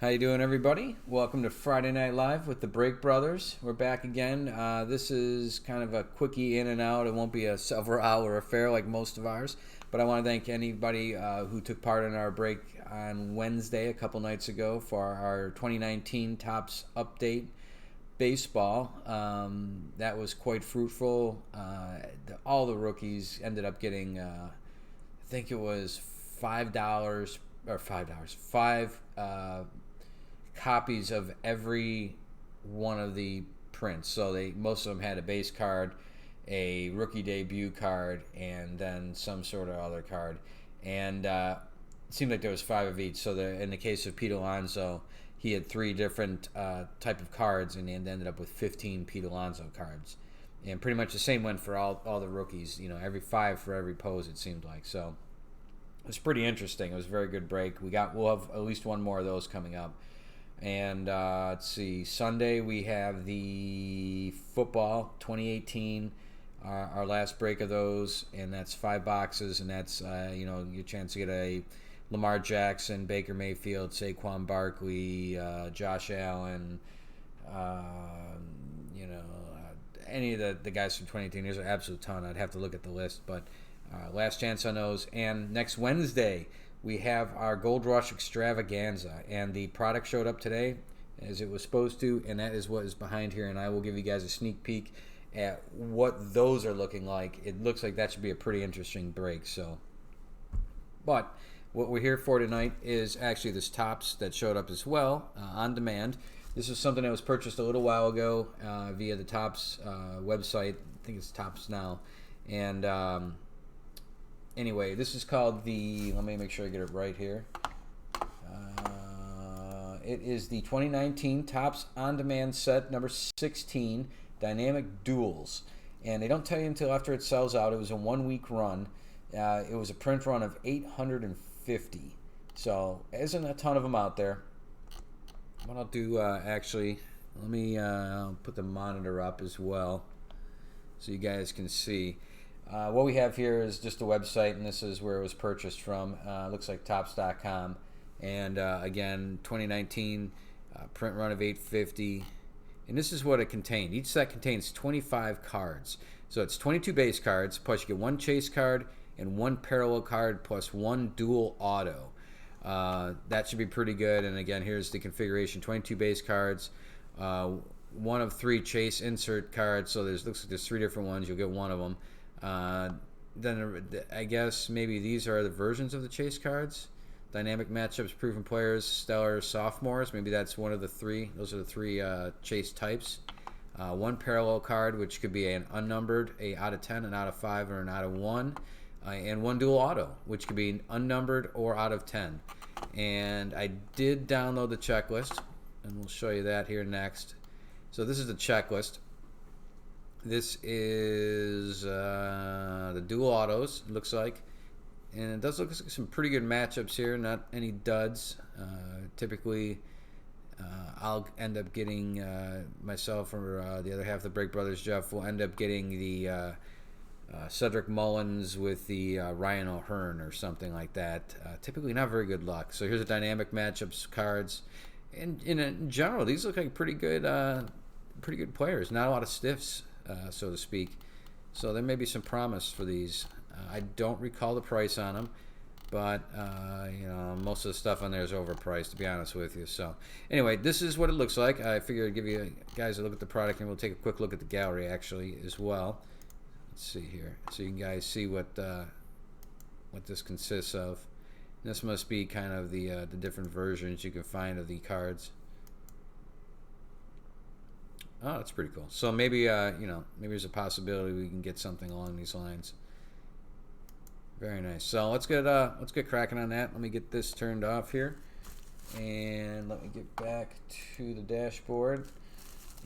How you doing, everybody? Welcome to Friday Night Live with the Break Brothers. We're back again. This is kind of a quickie in and out. It won't be a several-hour affair like most of ours, but I want to thank anybody who took part in our break on Wednesday, a couple nights ago, for our 2019 Topps Update Baseball. That was quite fruitful. All the rookies ended up getting, I think it was $5 or $5, five copies of every one of the prints. So most of them had a base card, a rookie debut card, and then some sort of other card. And it seemed like there was five of each. So in the case of Pete Alonso, he had three different type of cards, and he ended up with 15 Pete Alonso cards. And pretty much the same went for all the rookies. You know, every five for every pose, it seemed like. So it was pretty interesting. It was a very good break. We'll have at least one more of those coming up. And let's see, Sunday we have the football 2018, our last break of those, and that's 5 boxes, and that's your chance to get a Lamar Jackson, Baker Mayfield, Saquon Barkley, Josh Allen, any of the guys from 2018. There's an absolute ton. I'd have to look at the list, but last chance on those. And next Wednesday we have our Gold Rush Extravaganza, and the product showed up today as it was supposed to, and that is what is behind here, and I will give you guys a sneak peek at what those are looking like. It looks like that should be a pretty interesting break. But what we're here for tonight is actually this Topps that showed up as well, on demand. This is something that was purchased a little while ago via the Topps website. I think it's Topps now. And anyway, this is called let me make sure I get it right here. It is the 2019 Topps On Demand set number 16, Dynamic Duels. And they don't tell you until after it sells out. It was a 1-week run. It was a print run of 850. So, isn't a ton of them out there. What I'll do, actually, let me put the monitor up as well so you guys can see. What we have here is just a website, and this is where it was purchased from. Looks like Topps.com. And again, 2019 print run of 850. And this is what it contained. Each set contains 25 cards. So it's 22 base cards, plus you get one chase card and one parallel card, plus one dual auto. That should be pretty good. And again, here's the configuration: 22 base cards, one of 3 chase insert cards. So looks like there's 3 different ones. You'll get one of them. Then I guess maybe these are the versions of the chase cards. Dynamic matchups, proven players, stellar sophomores. Maybe that's one of the 3. Those are the 3 chase types. One parallel card, which could be an unnumbered, a out of 10, an out of 5, or an out of 1. And one dual auto, which could be unnumbered or out of 10. And I did download the checklist, and we'll show you that here next. So this is the checklist. This is the dual autos, it looks like. And it does look like some pretty good matchups here, not any duds. Typically, I'll end up getting, myself or the other half of the Break Brothers, Jeff, will end up getting the Cedric Mullins with the Ryan O'Hearn or something like that. Typically not very good luck. So here's the dynamic matchups cards. And in general, these look like pretty good players. Not a lot of stiffs, so to speak. So there may be some promise for these. I don't recall the price on them, but most of the stuff on there is overpriced, to be honest with you. So anyway, this is what it looks like. I figured I'd give you guys a look at the product, and we'll take a quick look at the gallery actually as well. Let's see here, so you guys see what this consists of. This must be kind of the different versions you can find of the cards. Oh, that's pretty cool. So maybe maybe there's a possibility we can get something along these lines. Very nice. So let's get cracking on that. Let me get this turned off here, and let me get back to the dashboard,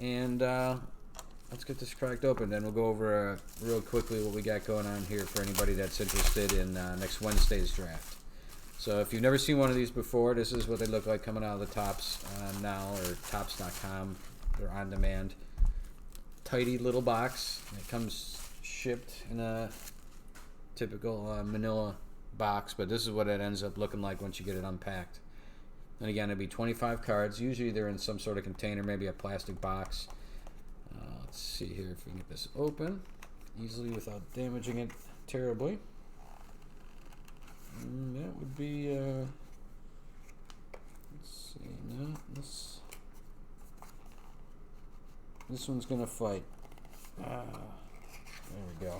and let's get this cracked open. Then we'll go over real quickly what we got going on here for anybody that's interested in next Wednesday's draft. So if you've never seen one of these before, this is what they look like coming out of the Topps now, or Topps.com. They're on demand. Tidy little box. It comes shipped in a typical manila box, but this is what it ends up looking like once you get it unpacked. And again, it'd be 25 cards. Usually they're in some sort of container, maybe a plastic box. Let's see here if we can get this open easily without damaging it terribly. That would be, let's see, no, this one's gonna fight. There we go.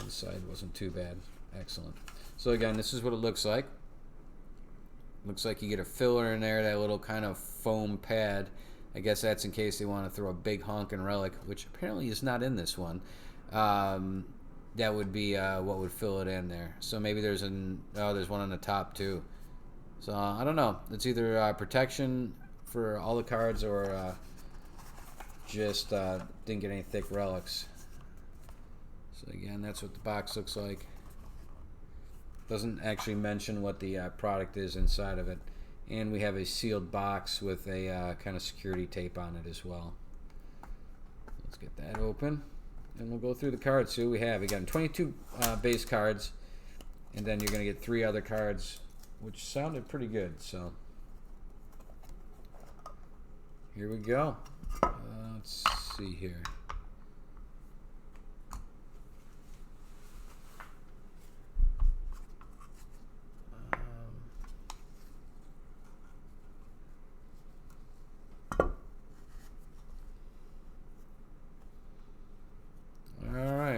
Inside wasn't too bad. Excellent. So again, this is what it looks like. Looks like you get a filler in there, that little kind of foam pad. I guess that's in case they want to throw a big honkin' relic, which apparently is not in this one. That would be what would fill it in there. So maybe there's there's one on the top too. So I don't know. It's either protection for all the cards or just didn't get any thick relics. So again, that's what the box looks like. Doesn't actually mention what the product is inside of it. And we have a sealed box with a kind of security tape on it as well. Let's get that open. And we'll go through the cards, see what we have. We got 22 base cards. And then you're going to get 3 other cards, which sounded pretty good. So here we go. Let's see here.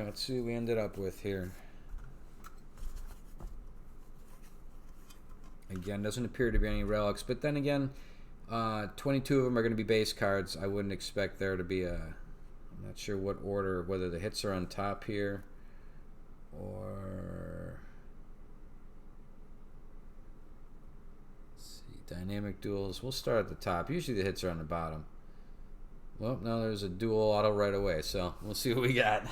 Let's see what we ended up with here. Again, doesn't appear to be any relics, but then again, 22 of them are going to be base cards. I wouldn't expect there to be I'm not sure what order, whether the hits are on top here, or let's see, dynamic duels. We'll start at the top. Usually the hits are on the bottom. Well, no, there's a dual auto right away, so we'll see what we got.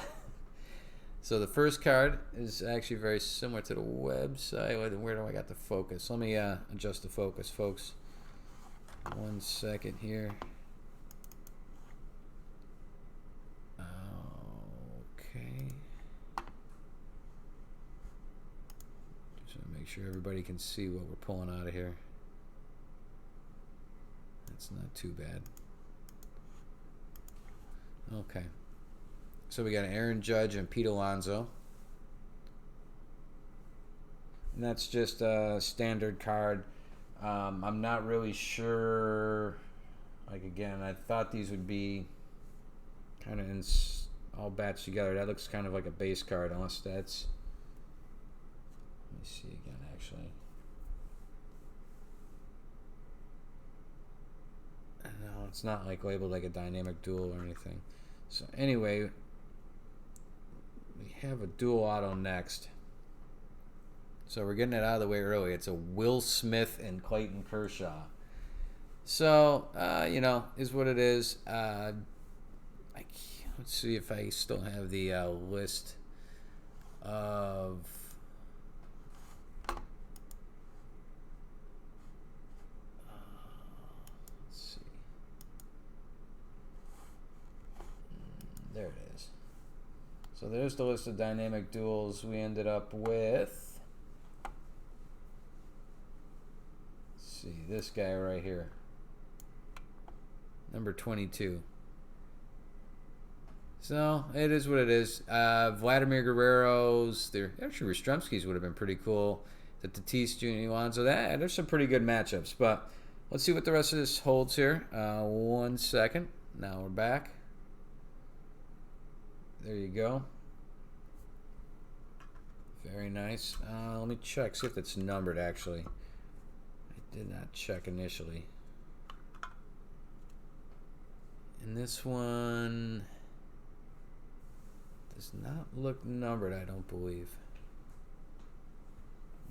So the first card is actually very similar to the website. Where do I got the focus? Let me adjust the focus, folks. 1 second here. Okay. Just want to make sure everybody can see what we're pulling out of here. That's not too bad. Okay. So we got Aaron Judge and Pete Alonso. And that's just a standard card. I'm not really sure. Like, again, I thought these would be kind of all batched together. That looks kind of like a base card, unless that's... Let me see again, actually. No, it's not like labeled like a dynamic duel or anything. So anyway, we have a dual auto next. So we're getting it out of the way early. It's a Will Smith and Clayton Kershaw. So, you know, is what it is. Let's see if I still have the list of... let's see. There it is. So there's the list of dynamic duels. We ended up with... see, this guy right here. Number 22. So, it is what it is. Vladimir Guerrero's, actually Yastrzemski's would have been pretty cool. The Tatis Jr. Alonso, there's some pretty good matchups. But let's see what the rest of this holds here. 1 second. Now we're back. There you go. Very nice. Let me check, see if it's numbered actually. I did not check initially. And this one does not look numbered, I don't believe.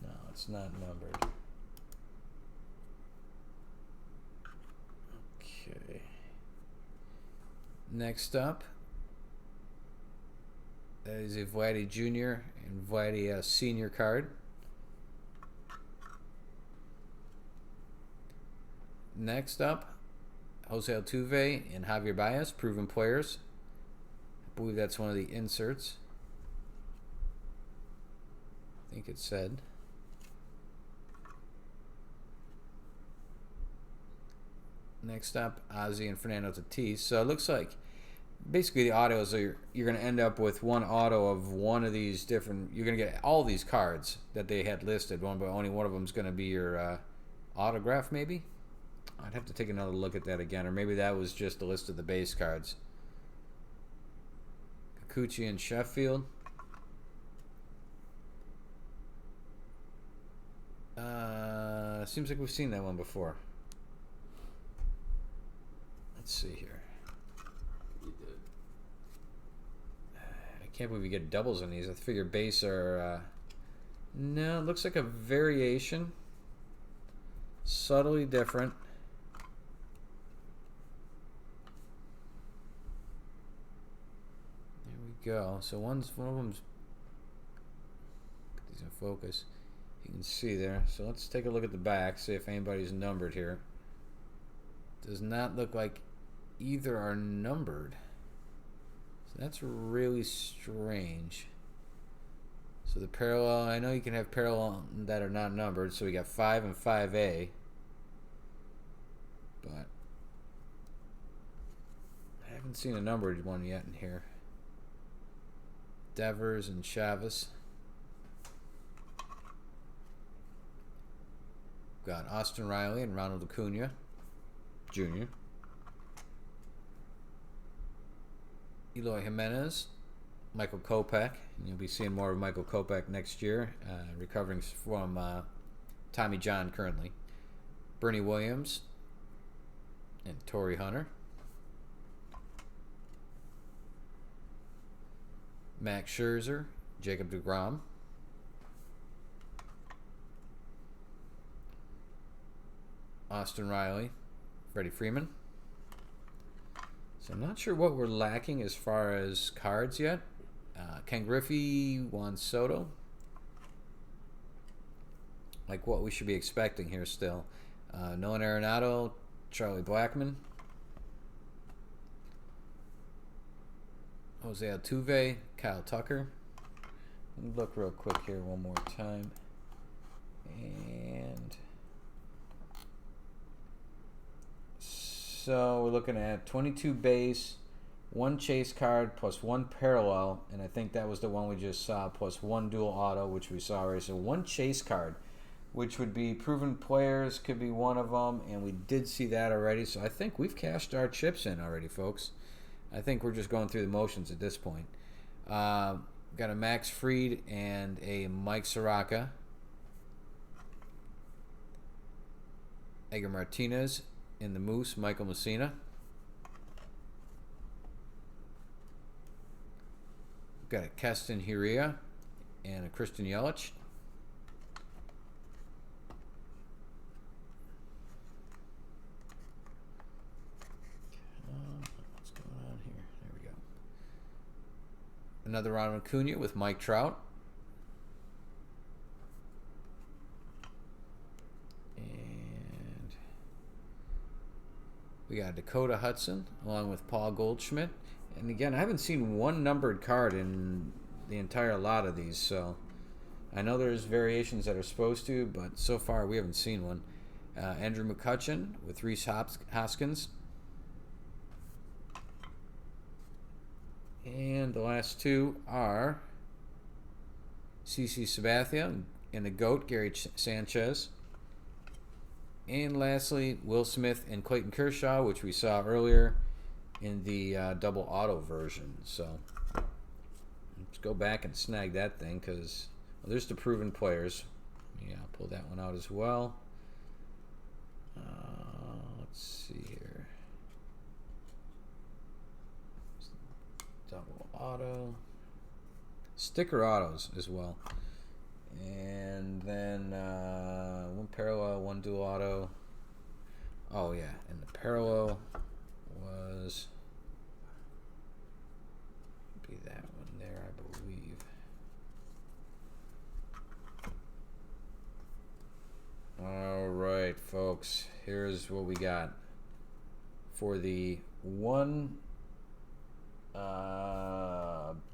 No, it's not numbered. Okay. Next up, that is a Vladdy Jr. and Vladdy Senior card. Next up, Jose Altuve and Javier Baez, proven players. I believe that's one of the inserts. I think it said. Next up, Ozzy and Fernando Tatis. So it looks like basically the autos are you're going to end up with one auto of one of these different. You're going to get all these cards that they had listed, but only one of them is going to be your autograph, maybe. I'd have to take another look at that again, or maybe that was just a list of the base cards. Kikuchi and Sheffield. Seems like we've seen that one before. Let's see here. You did. I can't believe you get doubles on these. I figure base are... no, it looks like a variation. Subtly different. There we go. So one of them's... Put these in focus. You can see there. So let's take a look at the back, see if anybody's numbered here. Does not look like either are numbered. So that's really strange. So the parallel, I know you can have parallel that are not numbered, so we got 5 and 5A. But I haven't seen a numbered one yet in here. Devers and Chavez. Got Austin Riley and Ronald Acuna Jr. Eloy Jimenez, Michael Kopech. And you'll be seeing more of Michael Kopech next year, recovering from Tommy John currently. Bernie Williams and Torrey Hunter. Max Scherzer, Jacob deGrom. Austin Riley, Freddie Freeman. So I'm not sure what we're lacking as far as cards yet. Ken Griffey, Juan Soto. Like what we should be expecting here still. Nolan Arenado, Charlie Blackmon. Jose Altuve, Kyle Tucker. Let me look real quick here one more time. And... so we're looking at 22 base, 1 chase card, plus 1 parallel, and I think that was the one we just saw, plus 1 dual auto, which we saw already. So 1 chase card, which would be proven players, could be one of them, and we did see that already. So I think we've cashed our chips in already, folks. I think we're just going through the motions at this point. Got a Max Fried and a Mike Soroka. Edgar Martinez. In the Moose, Michael Messina. We've got a Keston Hiura and a Christian Yelich. What's going on here? There we go. Another Ronald Acuna with Mike Trout. We got Dakota Hudson along with Paul Goldschmidt. And again, I haven't seen one numbered card in the entire lot of these, so I know there's variations that are supposed to, but so far we haven't seen one. Andrew McCutchen with Rhys Hoskins. And the last two are CC Sabathia and the GOAT, Gary Sanchez. And lastly, Will Smith and Clayton Kershaw, which we saw earlier in the double auto version. So let's go back and snag that thing because there's the proven players. Yeah, I'll pull that one out as well. Let's see here. Double auto. Sticker autos as well. And then 1 parallel, 1 dual auto. Oh yeah, and the parallel was be that one there, I believe. All right, folks. Here's what we got for the 1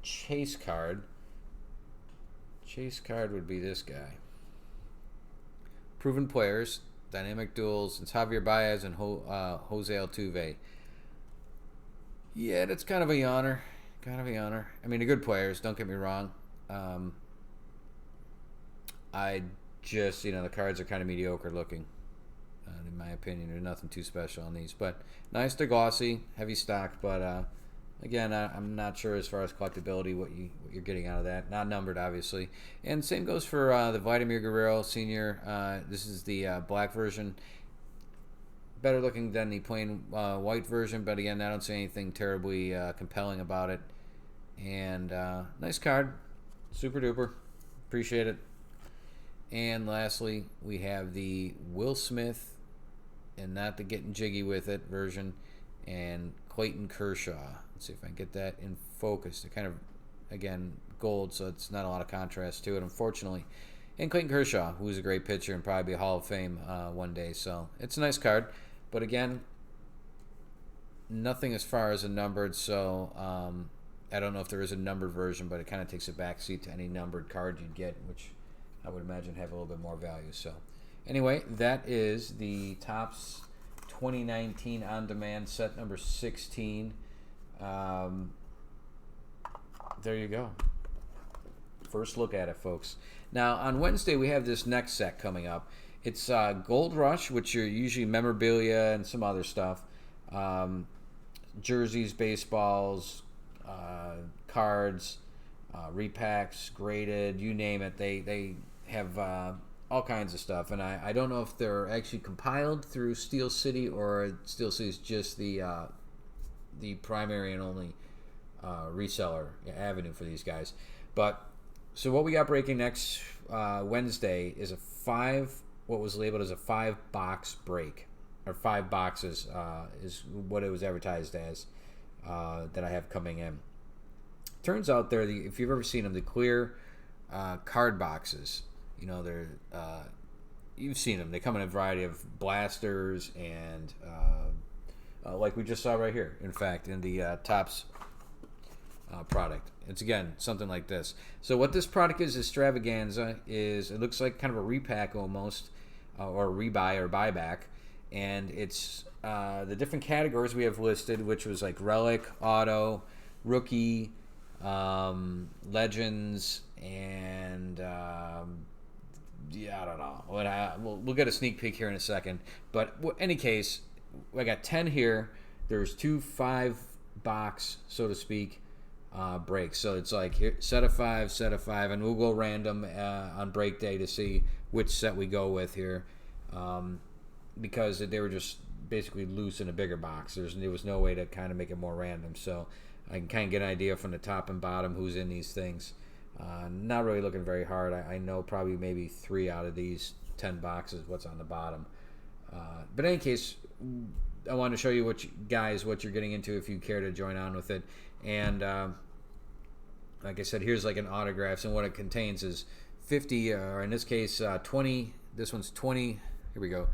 chase card. Chase card would be this guy. Proven players, Dynamic Duels. It's Javier Baez and Jose Altuve. Yeah, that's kind of a yawner. Kind of a yawner. I mean, they're good players. Don't get me wrong. I just, the cards are kind of mediocre looking. In my opinion, there's nothing too special on these. But nice, they're glossy, heavy stock. But again, I'm not sure as far as collectability what you're getting out of that. Not numbered, obviously. And same goes for the Vladimir Guerrero Senior. This is the black version. Better looking than the plain white version, but again, I don't see anything terribly compelling about it. And nice card, super duper, appreciate it. And lastly, we have the Will Smith, and not the getting jiggy with it version, and Clayton Kershaw. Let's see if I can get that in focus. They're kind of, again, gold, so it's not a lot of contrast to it, unfortunately. And Clayton Kershaw, who's a great pitcher and probably be a Hall of Fame one day. So it's a nice card. But again, nothing as far as a numbered, so I don't know if there is a numbered version, but it kind of takes a backseat to any numbered card you'd get, which I would imagine have a little bit more value. So anyway, that is the Topps 2019 On-Demand set number 16. There you go. First look at it, folks. Now, on Wednesday, we have this next set coming up. It's Gold Rush, which are usually memorabilia and some other stuff. Jerseys, baseballs, cards, repacks, graded, you name it. They have all kinds of stuff. And I don't know if they're actually compiled through Steel City or Steel City is just the primary and only reseller avenue for these guys. But so what we got breaking next Wednesday is what was labeled as a 5-box break, or 5 boxes is what it was advertised as that I have coming in. Turns out if you've ever seen them, the clear card boxes, they're you've seen them. They come in a variety of blasters and like we just saw right here. In fact, in the Topps product. It's again something like this. So what this product is Extravaganza, is it looks like kind of a repack almost, or rebuy or buyback, and it's the different categories we have listed, which was like relic, auto, rookie, legends, and yeah, I don't know. We'll get a sneak peek here in a second. But in any case, I got 10 here. There's 2 5-box, so to speak, breaks. So it's like here, set of 5, and we'll go random on break day to see which set we go with here, because they were just basically loose in a bigger box. There was no way to kind of make it more random. So I can kind of get an idea from the top and bottom who's in these things. Not really looking very hard. I know probably maybe 3 out of these 10 boxes what's on the bottom. But in any case, I wanted to show you what you're getting into if you care to join on with it. And like I said, here's like an autographs, and what it contains is 50, or in this case 20. This one's 20. Here we go.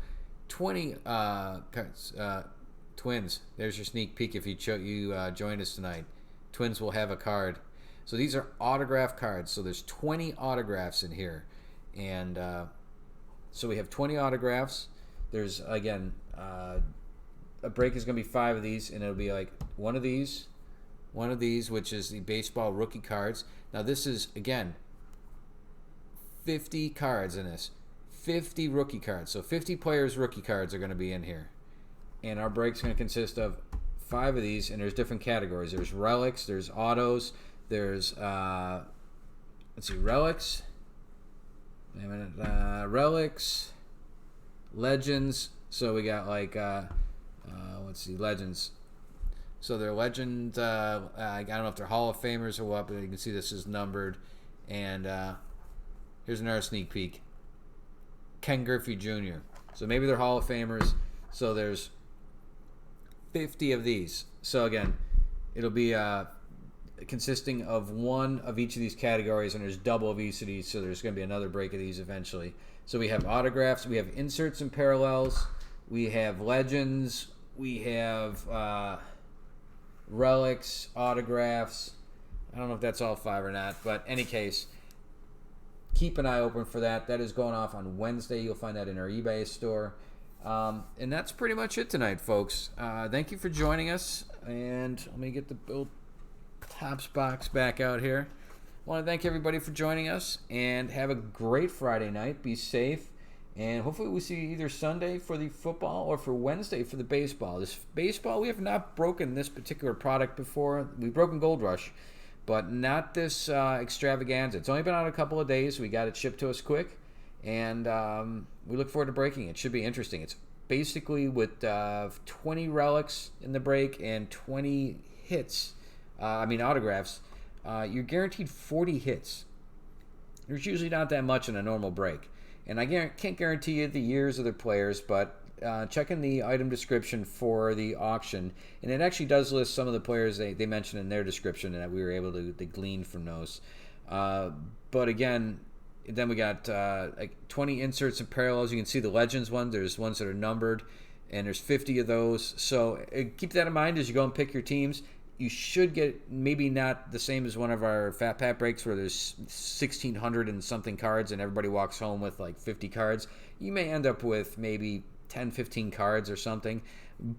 20 cards, Twins. There's your sneak peek if you joined us tonight. Twins will have a card. So these are autograph cards. So there's 20 autographs in here, and so we have 20 autographs. There's again a break is going to be 5 of these, and it'll be like one of these, which is the baseball rookie cards. Now this is again 50 cards in this, 50 rookie cards. So 50 players rookie cards are going to be in here, and our break's going to consist of 5 of these, and there's different categories. There's relics, there's autos, there's let's see, relics. Wait a minute, relics, legends. So we got like let's see, legends. So they're legend. I don't know if they're Hall of Famers or what, but you can see this is numbered. And here's another sneak peek. Ken Griffey Jr. So maybe they're Hall of Famers. So there's 50 of these. So again, it'll be consisting of 1 of each of these categories, and there's double of each of these. So there's going to be another break of these eventually. So we have autographs, we have inserts and parallels, we have legends, we have relics, autographs. I don't know if that's all 5 or not, but in any case, keep an eye open for that. That is going off on Wednesday. You'll find that in our eBay store. And that's pretty much it tonight, folks. Thank you for joining us. And let me get the Bill Tops box back out here. I want to thank everybody for joining us, and have a great Friday night. Be safe, and hopefully we see you either Sunday for the football or for Wednesday for the baseball. This baseball, we have not broken this particular product before. We've broken Gold Rush, but not this Extravaganza. It's only been out a couple of days. We got it shipped to us quick, and we look forward to breaking it. Should be interesting. It's basically with 20 relics in the break and 20 hits, autographs. You're guaranteed 40 hits. There's usually not that much in a normal break. And I can't guarantee you the years of the players, but check in the item description for the auction. And it actually does list some of the players they mentioned in their description that we were able to glean from those. But again, then we got like 20 inserts and parallels. You can see the Legends one. There's ones that are numbered, and there's 50 of those. So keep that in mind as you go and pick your teams. You should get maybe not the same as one of our Fat Pat breaks where there's 1,600 and something cards and everybody walks home with like 50 cards. You may end up with maybe 10, 15 cards or something,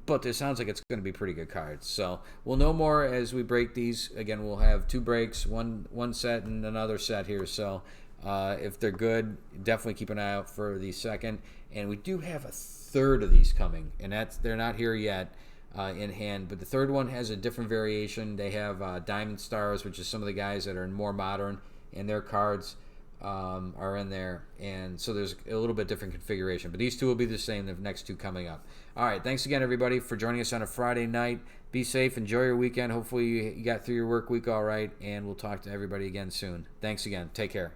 but it sounds like it's going to be pretty good cards. So we'll know more as we break these. Again, we'll have 2 breaks, one set and another set here. So if they're good, definitely keep an eye out for the second. And we do have a third of these coming, and they're not here yet. In hand, but the third one has a different variation. They have Diamond Stars, which is some of the guys that are more modern, and their cards are in there, and so there's a little bit different configuration, but these two will be the same, the next 2 coming up. All right, thanks again everybody for joining us on a Friday night. Be safe, enjoy your weekend. Hopefully you got through your work week all right, and we'll talk to everybody again soon. Thanks again. Take care.